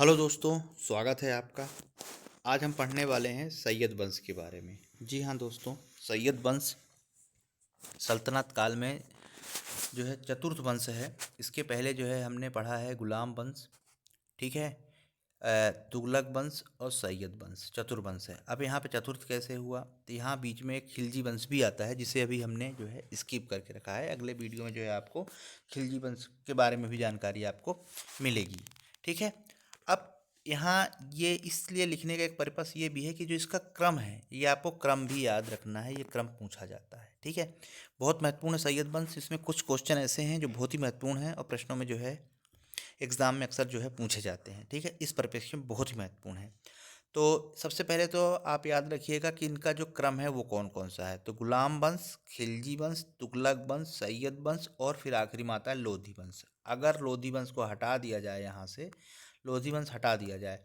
Hello दोस्तों, स्वागत है आपका। आज हम पढ़ने वाले हैं सैयद वंश के बारे में। जी हाँ दोस्तों, सैयद वंश सल्तनत काल में जो है चतुर्थ वंश है। इसके पहले जो है हमने पढ़ा है गुलाम वंश, ठीक है, तुगलक वंश और सैयद वंश, चतुर्वंश है। अब यहाँ पे चतुर्थ कैसे हुआ, तो यहाँ बीच में एक खिलजी वंश भी आता है जिसे अभी हमने जो है स्किप करके रखा है। अगले वीडियो में जो है आपको खिलजी वंश के बारे में भी जानकारी आपको मिलेगी, ठीक है। अब यहाँ ये इसलिए लिखने का एक पर्पस ये भी है कि जो इसका क्रम है ये आपको क्रम भी याद रखना है, ये क्रम पूछा जाता है, ठीक है। बहुत महत्वपूर्ण है सैयद वंश। इसमें कुछ क्वेश्चन ऐसे हैं जो बहुत ही महत्वपूर्ण हैं और प्रश्नों में जो है एग्ज़ाम में अक्सर जो है पूछे जाते हैं, ठीक है। इस परिप्रेक्ष्य में बहुत ही महत्वपूर्ण है। तो सबसे पहले तो आप याद रखिएगा कि इनका जो क्रम है वो कौन कौन सा है। तो गुलाम वंश, खिलजी वंश, तुगलक वंश, सैयद वंश और फिर आखिरी में आता है लोधी वंश। अगर लोधी वंश को हटा दिया जाए, यहाँ से लोधी वंश हटा दिया जाए,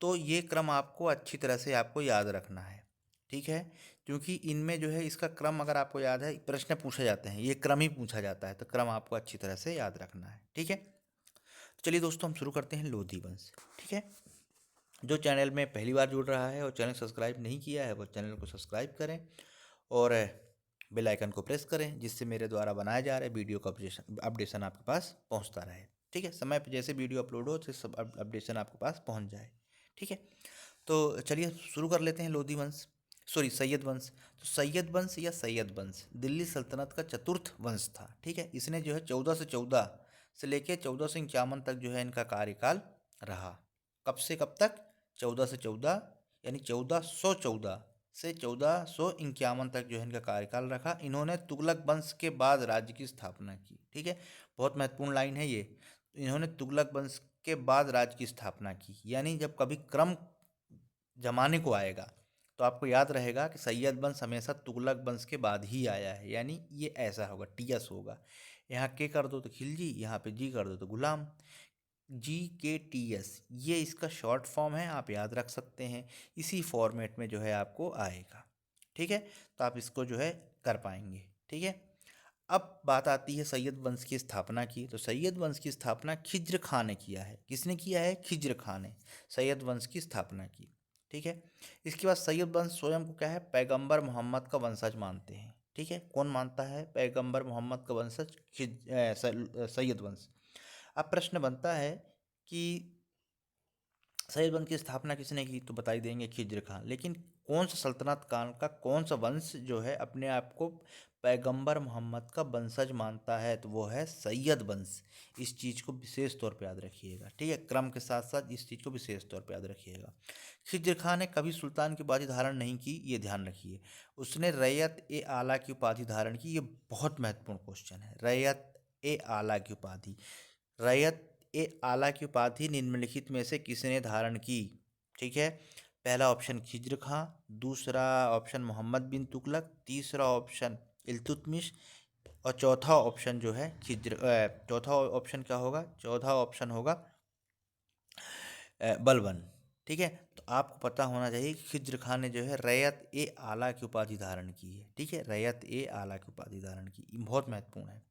तो ये क्रम आपको अच्छी तरह से आपको याद रखना है, ठीक है। क्योंकि इनमें जो है इसका क्रम अगर आपको याद है, प्रश्न पूछे जाते हैं, ये क्रम ही पूछा जाता है, तो क्रम आपको अच्छी तरह से याद रखना है, ठीक है। तो चलिए दोस्तों, हम शुरू करते हैं लोधी वंश, ठीक है। जो चैनल में पहली बार जुड़ रहा है और चैनल सब्सक्राइब नहीं किया है वो चैनल को सब्सक्राइब करें और बेल आइकन को प्रेस करें, जिससे मेरे द्वारा बनाए जा रहे वीडियो का अपडेशन आपके पास पहुंचता रहे, ठीक है। समय पर जैसे वीडियो अपलोड हो तो सब अपडेशन आपके पास पहुंच जाए, ठीक है। तो चलिए शुरू कर लेते हैं लोधी वंश, सॉरी सैयद वंश। तो सैयद वंश या सैयद वंश दिल्ली सल्तनत का चतुर्थ वंश था, ठीक है। इसने जो है 1414 से लेके 1451 तक जो है इनका कार्यकाल रहा। कब से कब तक? 1414, यानी 1414 से 1451 तक जो है इनका कार्यकाल रखा। इन्होंने तुगलक वंश के बाद राज्य की स्थापना की, ठीक है। बहुत महत्वपूर्ण लाइन है ये। इन्होंने तुगलक वंश के बाद राज्य की स्थापना की, यानी जब कभी क्रम जमाने को आएगा तो आपको याद रहेगा कि सैयद वंश हमेशा तुगलक वंश के बाद ही आया है, यानी ये ऐसा होगा, टीएस होगा। यहाँ के कर दो तो खिलजी, यहाँ पे जी कर दो तो गुलाम। GKTS ये इसका शॉर्ट फॉर्म है, आप याद रख सकते हैं। इसी फॉर्मेट में जो है आपको आएगा, ठीक है। तो आप इसको जो है कर पाएंगे, ठीक है। अब बात आती है सैयद वंश की स्थापना की। तो सैयद वंश की स्थापना खिज्र खां ने किया है। किसने किया है? खिज्र खां ने सैयद वंश की स्थापना की, ठीक है। इसके बाद सैयद वंश स्वयं को क्या है? पैगंबर मोहम्मद का वंशज मानते हैं, ठीक है। कौन मानता है? पैगंबर मोहम्मद का वंशज सैयद वंश। अब प्रश्न बनता है कि सैयद वंश की स्थापना किसने की? तो बता ही देंगे खिज्र खां। लेकिन कौन सा सल्तनत काल का कौन सा वंश जो है अपने आप को पैगंबर मोहम्मद का वंशज मानता है? तो वो है सैयद वंश। इस चीज़ को विशेष तौर पे याद रखिएगा, ठीक है। क्रम के साथ साथ इस चीज़ को विशेष तौर पे याद रखिएगा। खिज्र खां ने कभी सुल्तान की उपाधि धारण नहीं की, ये ध्यान रखिए। उसने रैयत ए आला की उपाधि धारण की। ये बहुत महत्वपूर्ण क्वेश्चन है। रैयत ए आला की उपाधि, रैयत ए आला की उपाधि निम्नलिखित में से किसने धारण की? ठीक है। पहला ऑप्शन खिज्र खां, दूसरा ऑप्शन मोहम्मद बिन तुगलक, तीसरा ऑप्शन इल्तुतमिश और चौथा ऑप्शन जो है चौथा ऑप्शन क्या होगा? चौथा ऑप्शन होगा बलबन, ठीक है। तो आपको पता होना चाहिए कि खिज्र खां ने जो है रैयत ए आला की उपाधि धारण की है, ठीक है। रैयत ए आला की उपाधि धारण की, ये बहुत महत्वपूर्ण है।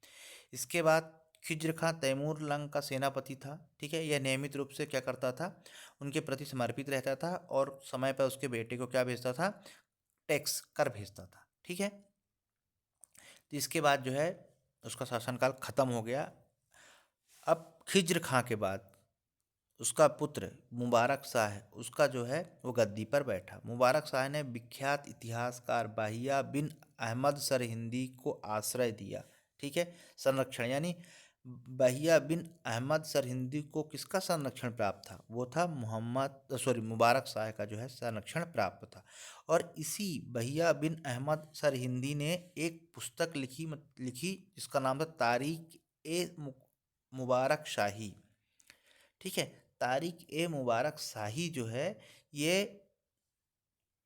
इसके बाद खिज्र खां तैमूर लंग का सेनापति था, ठीक है। यह नियमित रूप से क्या करता था? उनके प्रति समर्पित रहता था और समय पर उसके बेटे को क्या भेजता था? टैक्स, कर भेजता था, ठीक है। तो इसके बाद जो है उसका शासनकाल खत्म हो गया। अब खिज्र खां के बाद उसका पुत्र मुबारक शाह, उसका जो है वो गद्दी पर बैठा। मुबारक शाह ने विख्यात इतिहासकार बाहिया बिन अहमद सरहिंदी को आश्रय दिया, ठीक है। संरक्षण, यानी बहिया बिन अहमद सरहिंदी को किसका संरक्षण प्राप्त था? वो था मुबारक शाह का जो है संरक्षण प्राप्त था। और इसी बहिया बिन अहमद सरहिंदी ने एक पुस्तक लिखी जिसका नाम था तारीख ए मुबारक शाही, ठीक है। तारिक ए मुबारक शाही जो है ये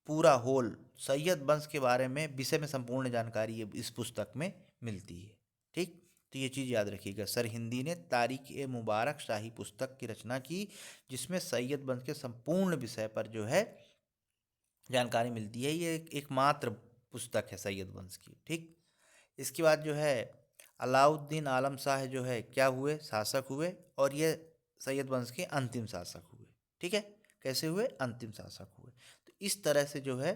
पूरा होल सैयद वंश के बारे में विषय में संपूर्ण जानकारी इस पुस्तक में मिलती है, ठीक। तो ये चीज़ याद रखिएगा, सरहिंदी ने तारिक ए मुबारक शाही पुस्तक की रचना की, जिसमें सैयद वंश के संपूर्ण विषय पर जो है जानकारी मिलती है। ये एकमात्र पुस्तक है सैयद वंश की, ठीक। इसके बाद जो है अलाउद्दीन आलम शाह जो है क्या हुए? शासक हुए, और ये सैयद वंश के अंतिम शासक हुए, ठीक है, कैसे हुए, अंतिम शासक हुए। तो इस तरह से जो है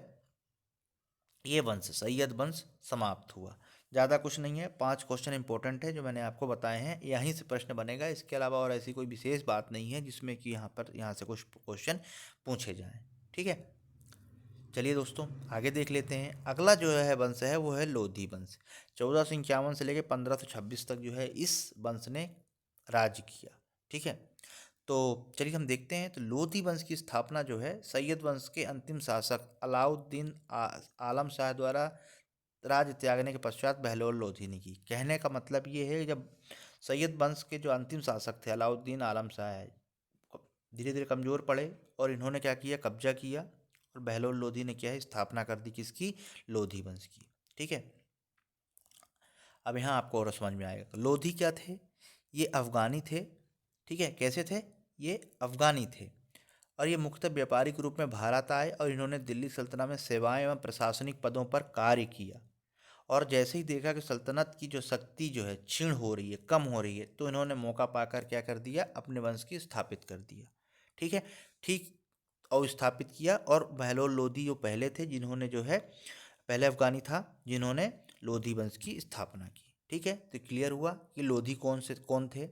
ये वंश सैयद वंश समाप्त हुआ। ज़्यादा कुछ नहीं है, 5 क्वेश्चन इंपॉर्टेंट है जो मैंने आपको बताए हैं, यहीं से प्रश्न बनेगा। इसके अलावा और ऐसी कोई विशेष बात नहीं है जिसमें कि यहाँ से कुछ क्वेश्चन पूछे जाएं। ठीक है, चलिए दोस्तों आगे देख लेते हैं। अगला जो है वंश है वो है लोधी वंश। 1451 से लेकर 1526 तक जो है इस वंश ने राज्य किया। ठीक है, तो चलिए हम देखते हैं। तो लोधी वंश की स्थापना जो है सैयद वंश के अंतिम शासक अलाउद्दीन आलम शाह द्वारा राज्य त्यागने के पश्चात बहलोल लोधी ने की। कहने का मतलब ये है, जब सैयद वंश के जो अंतिम शासक थे अलाउद्दीन आलम शाह धीरे धीरे कमज़ोर पड़े और इन्होंने क्या किया, कब्जा किया, और बहलोल लोधी ने क्या है, स्थापना कर दी किसकी, लोधी वंश की। ठीक है, अब यहाँ आपको और समझ में आएगा लोधी क्या थे। ये अफ़गानी थे। ठीक है, कैसे थे, ये अफ़गानी थे और ये मुख्यतः व्यापारिक रूप में भारत आए और इन्होंने दिल्ली सल्तनत में सेवाएं एवं प्रशासनिक पदों पर कार्य किया। और जैसे ही देखा कि सल्तनत की जो शक्ति जो है क्षीण हो रही है, कम हो रही है, तो इन्होंने मौका पाकर क्या कर दिया, अपने वंश की स्थापित कर दिया। ठीक है, ठीक, और स्थापित किया। और बहलोल लोधी जो पहले थे, जिन्होंने जो है पहले अफगानी था जिन्होंने लोधी वंश की स्थापना की। ठीक है, तो क्लियर हुआ कि लोधी कौन थे।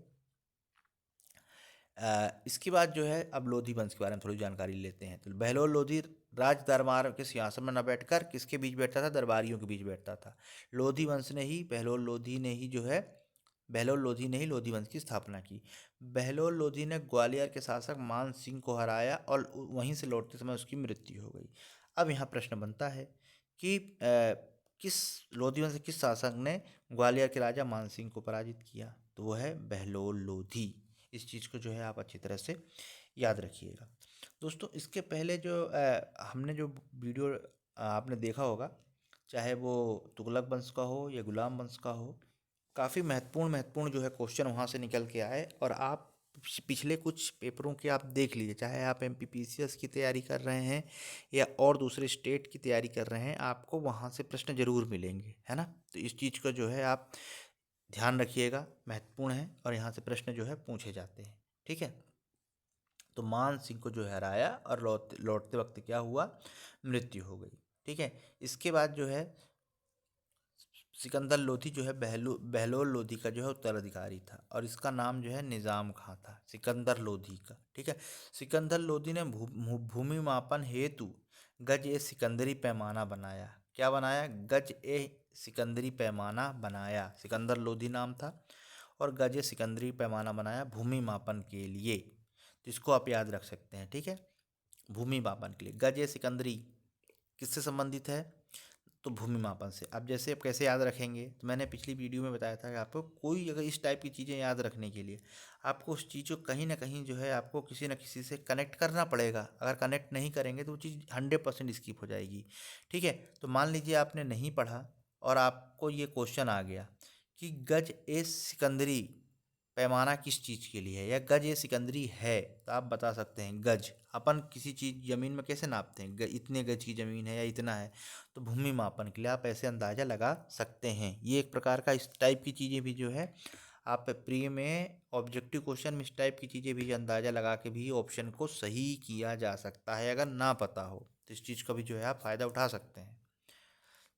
इसके बाद जो है अब लोधी वंश के बारे में थोड़ी जानकारी लेते हैं। तो बहलोल लोधी राज दरबार के सिंहासन में न बैठकर किसके बीच बैठता था, दरबारियों के बीच बैठता था। लोधी वंश ने ही बहलोल लोधी ने ही जो है बहलोल लोधी ने ही लोधी वंश की स्थापना की। बहलोल लोधी ने ग्वालियर के शासक मान सिंह को हराया और वहीं से लौटते समय उसकी मृत्यु हो गई। अब यहाँ प्रश्न बनता है कि किस लोधी वंश के किस शासक ने ग्वालियर के राजा मान सिंह को पराजित किया, तो वो है बहलोल लोधी। इस चीज़ को जो है आप अच्छी तरह से याद रखिएगा। दोस्तों इसके पहले जो हमने जो वीडियो आपने देखा होगा, चाहे वो तुगलक वंश का हो या गुलाम वंश का हो, काफ़ी महत्वपूर्ण महत्वपूर्ण जो है क्वेश्चन वहाँ से निकल के आए। और आप पिछले कुछ पेपरों के आप देख लीजिए, चाहे आप MPPCS की तैयारी कर रहे हैं या और दूसरे स्टेट की तैयारी कर रहे हैं, आपको वहाँ से प्रश्न जरूर मिलेंगे, है ना। तो इस चीज़ का जो है आप ध्यान रखिएगा, महत्वपूर्ण है और यहाँ से प्रश्न जो है पूछे जाते हैं। ठीक है, तो मान सिंह को जो है हराया और लौटते वक्त क्या हुआ, मृत्यु हो गई। ठीक है, इसके बाद जो है सिकंदर लोधी जो है बहलोल लोधी का जो है उत्तराधिकारी था और इसका नाम जो है निज़ाम खां था, सिकंदर लोधी का। ठीक है, सिकंदर लोधी ने भूमि मापन हेतु गज ए सिकंदरी पैमाना बनाया। क्या बनाया, गज ए सिकंदरी पैमाना बनाया। सिकंदर लोधी नाम था और गज ए सिकंदरी पैमाना बनाया भूमि मापन के लिए। जिसको आप याद रख सकते हैं। ठीक है, भूमि मापन के लिए गज ए सिकंदरी किससे संबंधित है, तो भूमि मापन से। अब जैसे आप कैसे याद रखेंगे, तो मैंने पिछली वीडियो में बताया था कि आपको कोई अगर इस टाइप की चीज़ें याद रखने के लिए आपको उस चीज़ को कहीं ना कहीं जो है आपको किसी न किसी से कनेक्ट करना पड़ेगा। अगर कनेक्ट नहीं करेंगे तो वो चीज़ 100% स्किप हो जाएगी। ठीक है, तो मान लीजिए आपने नहीं पढ़ा और आपको ये क्वेश्चन आ गया कि गज ए सिकंदरी पैमाना किस चीज़ के लिए है या गज ए सिकंदरी है, तो आप बता सकते हैं गज। अपन किसी चीज़ ज़मीन में कैसे नापते हैं, इतने गज की ज़मीन है या इतना है, तो भूमि मापन के लिए आप ऐसे अंदाज़ा लगा सकते हैं। ये एक प्रकार का इस टाइप की चीज़ें भी जो है आप प्री में ऑब्जेक्टिव क्वेश्चन में इस टाइप की चीज़ें भी अंदाज़ा लगा के भी ऑप्शन को सही किया जा सकता है। अगर ना पता हो तो इस चीज़ का भी जो है आप फ़ायदा उठा सकते हैं।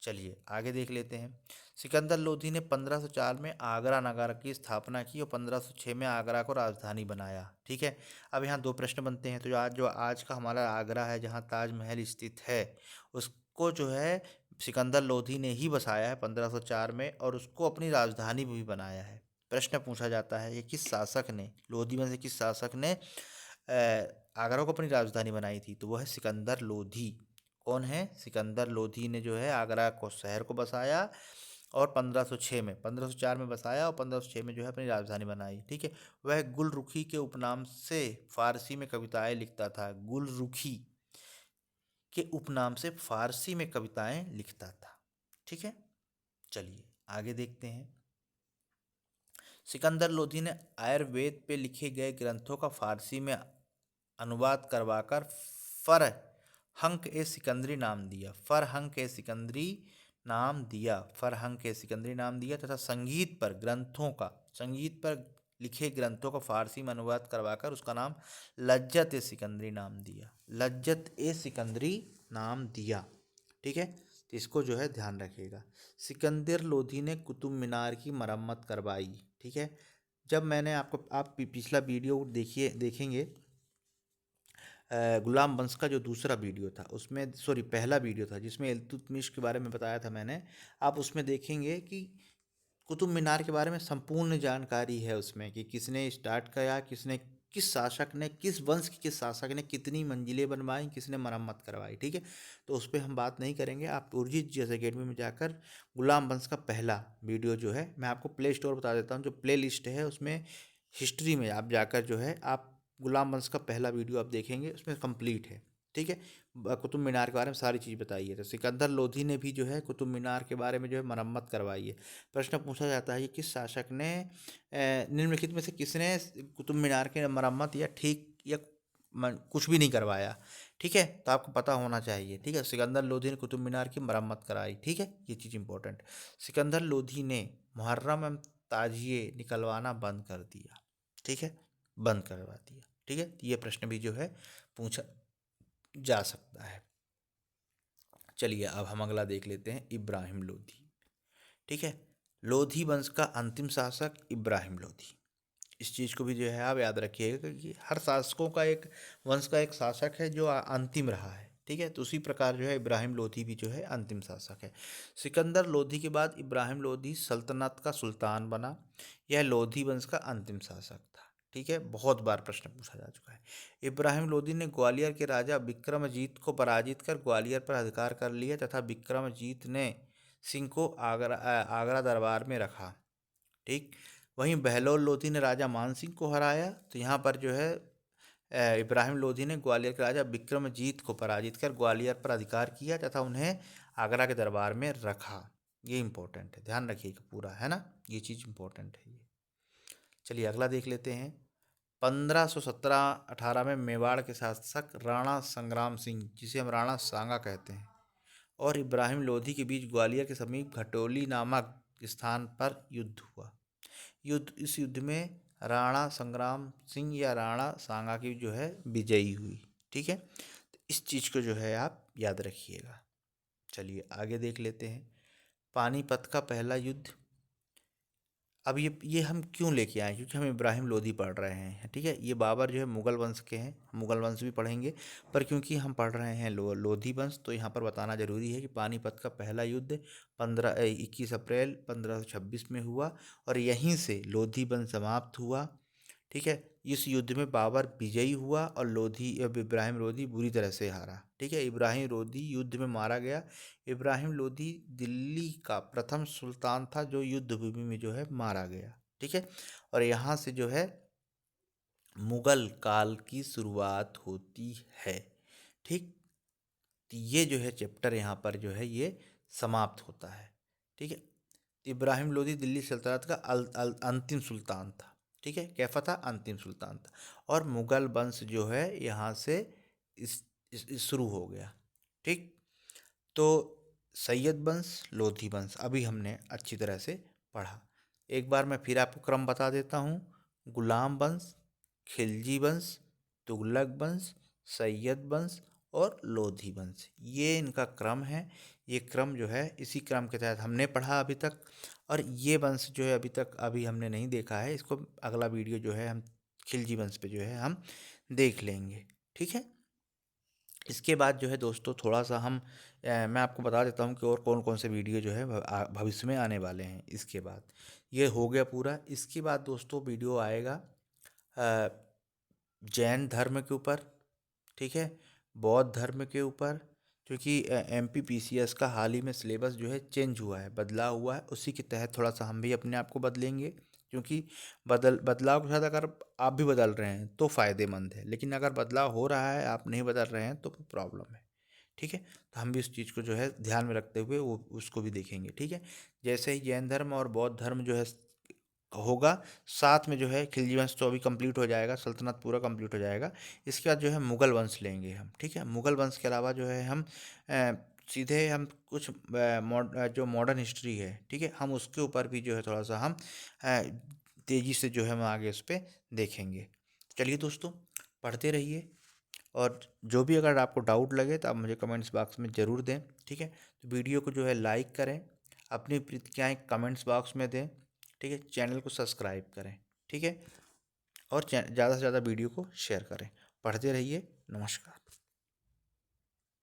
चलिए आगे देख लेते हैं। सिकंदर लोधी ने 1504 में आगरा नगर की स्थापना की और 1506 में आगरा को राजधानी बनाया। ठीक है, अब यहाँ 2 प्रश्न बनते हैं। तो जो आज का हमारा आगरा है, जहाँ ताजमहल स्थित है, उसको जो है सिकंदर लोधी ने ही बसाया है 1504 में और उसको अपनी राजधानी भी बनाया है। प्रश्न पूछा जाता है ये किस शासक ने, लोधी में से किस शासक ने आगरा को अपनी राजधानी बनाई थी, तो वो है सिकंदर लोधी। कौन है, सिकंदर लोधी ने जो है आगरा को शहर को बसाया और 1506 में, 1504 में बसाया और 1506 में जो है अपनी राजधानी बनाई। ठीक है, वह गुलरुखी के उपनाम से फारसी में कविताएं लिखता था। गुलरुखी के उपनाम से फारसी में कविताएं लिखता था। ठीक है, चलिए आगे देखते हैं। सिकंदर लोधी ने आयुर्वेद पे लिखे गए ग्रंथों का फारसी में अनुवाद करवाकर फरहंक ए सिकंदरी नाम दिया। फरहंक ए सिकंदरी नाम दिया, फरहंक ए सिकंदरी नाम दिया तथा संगीत पर लिखे ग्रंथों का फारसी में अनुवाद करवाकर उसका नाम लज्जत ए सिकंदरी नाम दिया, लज्जत ए सिकंदरी नाम दिया। ठीक है, तो इसको जो है ध्यान रखिएगा। सिकंदर लोधी ने कुतुब मीनार की मरम्मत करवाई। ठीक है, जब मैंने आपको आप पिछला वीडियो देखिए देखेंगे, गुलाम वंश का जो दूसरा वीडियो था उसमें, सॉरी पहला वीडियो था जिसमें इल्तुतमिश के बारे में बताया था मैंने, आप उसमें देखेंगे कि कुतुब मीनार के बारे में संपूर्ण जानकारी है उसमें कि किसने स्टार्ट किया, किसने, किस शासक ने, किस वंश के किस शासक ने कितनी मंजिलें बनवाई, किसने मरम्मत करवाई। ठीक है, तो उस पर हम बात नहीं करेंगे। आप उर्जित जैसे अकेडमी में जाकर गुलाम वंश का पहला वीडियो जो है, मैं आपको प्ले स्टोर बता देता हूँ, जो प्ले लिस्ट है उसमें हिस्ट्री में आप जाकर जो है आप गुलाम वंश का पहला वीडियो आप देखेंगे, उसमें कंप्लीट है। ठीक है, कुतुब मीनार के बारे में सारी चीज़ बताई है। तो सिकंदर लोधी ने भी जो है कुतुब मीनार के बारे में जो है मरम्मत करवाई है। प्रश्न पूछा जाता है कि किस शासक ने निम्नलिखित में से किसने कुतुब मीनार की मरम्मत या ठीक या कुछ भी नहीं करवाया। ठीक है, तो आपको पता होना चाहिए। ठीक है, सिकंदर लोधी ने कुतुब मीनार की मरम्मत कराई। ठीक है, ये चीज़ इंपॉर्टेंट। सिकंदर लोधी ने मुहर्रम एवं ताजिए निकलवाना बंद कर दिया। ठीक है, बंद करवा दिया। ठीक है, ये प्रश्न भी जो है पूछा जा सकता है। चलिए अब हम अगला देख लेते हैं, इब्राहिम लोधी। ठीक है, लोधी वंश का अंतिम शासक इब्राहिम लोधी। इस चीज़ को भी जो है आप याद रखिएगा कि हर शासकों का एक वंश का एक शासक है जो अंतिम रहा है। ठीक है, तो उसी प्रकार जो है इब्राहिम लोधी भी जो है अंतिम शासक है। सिकंदर लोधी के बाद इब्राहिम लोधी सल्तनत का सुल्तान बना। यह लोधी वंश का अंतिम शासक था। ठीक है, बहुत बार प्रश्न पूछा जा चुका है। इब्राहिम लोधी ने ग्वालियर के राजा विक्रमजीत को पराजित कर ग्वालियर पर अधिकार कर लिया तथा विक्रमजीत ने सिंह को आगरा दरबार में रखा। ठीक, वहीं बहलोल लोधी ने राजा मान सिंह को हराया। तो यहाँ पर जो है इब्राहिम लोधी ने ग्वालियर के राजा विक्रमजीत को पराजित कर ग्वालियर पर अधिकार किया तथा उन्हें आगरा के दरबार में रखा। ये इंपॉर्टेंट है, ध्यान रखिएगा पूरा, है ना, ये चीज़ इंपॉर्टेंट है ये। चलिए अगला देख लेते हैं। 1517-18 में मेवाड़ के शासक राणा संग्राम सिंह, जिसे हम राणा सांगा कहते हैं, और इब्राहिम लोधी के बीच ग्वालियर के समीप घटोली नामक स्थान पर युद्ध हुआ। इस युद्ध में राणा संग्राम सिंह या राणा सांगा की जो है विजयी हुई। ठीक है, तो इस चीज़ को जो है आप याद रखिएगा। चलिए आगे देख लेते हैं, पानीपत का पहला युद्ध। अब ये हम क्यों लेके आए, क्योंकि हम इब्राहिम लोधी पढ़ रहे हैं। ठीक है, ये बाबर जो है मुगल वंश के हैं, मुगल वंश भी पढ़ेंगे, पर क्योंकि हम पढ़ रहे हैं लोधी वंश, तो यहाँ पर बताना जरूरी है कि पानीपत का पहला युद्ध 21 अप्रैल 1526 में हुआ और यहीं से लोधी वंश समाप्त हुआ। ठीक है, इस युद्ध में बाबर विजयी हुआ और इब्राहिम लोधी बुरी तरह से हारा। ठीक है, इब्राहिम लोधी युद्ध में मारा गया। इब्राहिम लोधी दिल्ली का प्रथम सुल्तान था जो युद्ध भूमि में जो है मारा गया। ठीक है, और यहाँ से जो है मुगल काल की शुरुआत होती है। ठीक, तो ये जो है चैप्टर यहाँ पर जो है ये समाप्त होता है। ठीक है, इब्राहिम लोधी दिल्ली सल्तनत का अंतिम सुल्तान था। ठीक है, कैफा था, अंतिम सुल्तान था, और मुगल वंश जो है यहाँ से इस शुरू हो गया। ठीक, तो सैयद वंश, लोधी वंश अभी हमने अच्छी तरह से पढ़ा। एक बार मैं फिर आपको क्रम बता देता हूँ। गुलाम वंश, खिलजी वंश, तुगलक वंश, सैयद वंश और लोधी वंश, ये इनका क्रम है। ये क्रम जो है इसी क्रम के तहत हमने पढ़ा अभी तक, और ये वंश जो है अभी हमने नहीं देखा है। इसको अगला वीडियो जो है हम खिलजी वंश पे जो है हम देख लेंगे। ठीक है, इसके बाद जो है दोस्तों थोड़ा सा मैं आपको बता देता हूँ कि और कौन कौन से वीडियो जो है भविष्य में आने वाले हैं। इसके बाद ये हो गया पूरा। इसके बाद दोस्तों वीडियो आएगा जैन धर्म के ऊपर। ठीक है, बौद्ध धर्म के ऊपर, क्योंकि MPPCS का हाल ही में सिलेबस जो है चेंज हुआ है, बदलाव हुआ है, उसी के तहत थोड़ा सा हम भी अपने आप को बदलेंगे। क्योंकि बदलाव के साथ अगर आप भी बदल रहे हैं तो फ़ायदेमंद है, लेकिन अगर बदलाव हो रहा है आप नहीं बदल रहे हैं तो प्रॉब्लम है। ठीक है, तो हम भी उस चीज़ को जो है ध्यान में रखते हुए वो उसको भी देखेंगे। ठीक है, जैसे ही जैन धर्म और बौद्ध धर्म जो है होगा, साथ में जो है खिलजी वंश तो अभी कंप्लीट हो जाएगा, सल्तनत पूरा कंप्लीट हो जाएगा। इसके बाद जो है मुगल वंश लेंगे हम। ठीक है, मुगल वंश के अलावा जो है हम सीधे हम कुछ जो मॉडर्न हिस्ट्री है, ठीक है, हम उसके ऊपर भी जो है थोड़ा सा हम तेज़ी से जो है हम आगे उस पर देखेंगे। चलिए दोस्तों, पढ़ते रहिए, और जो भी अगर आपको डाउट लगे तो आप मुझे कमेंट्स बॉक्स में ज़रूर दें, ठीक है। तो वीडियो को जो है लाइक करें, अपनी प्रतिक्रियाएँ कमेंट्स बॉक्स में दें, ठीक है। चैनल को सब्सक्राइब करें, ठीक है, और ज़्यादा से ज़्यादा वीडियो को शेयर करें। पढ़ते रहिए। नमस्कार।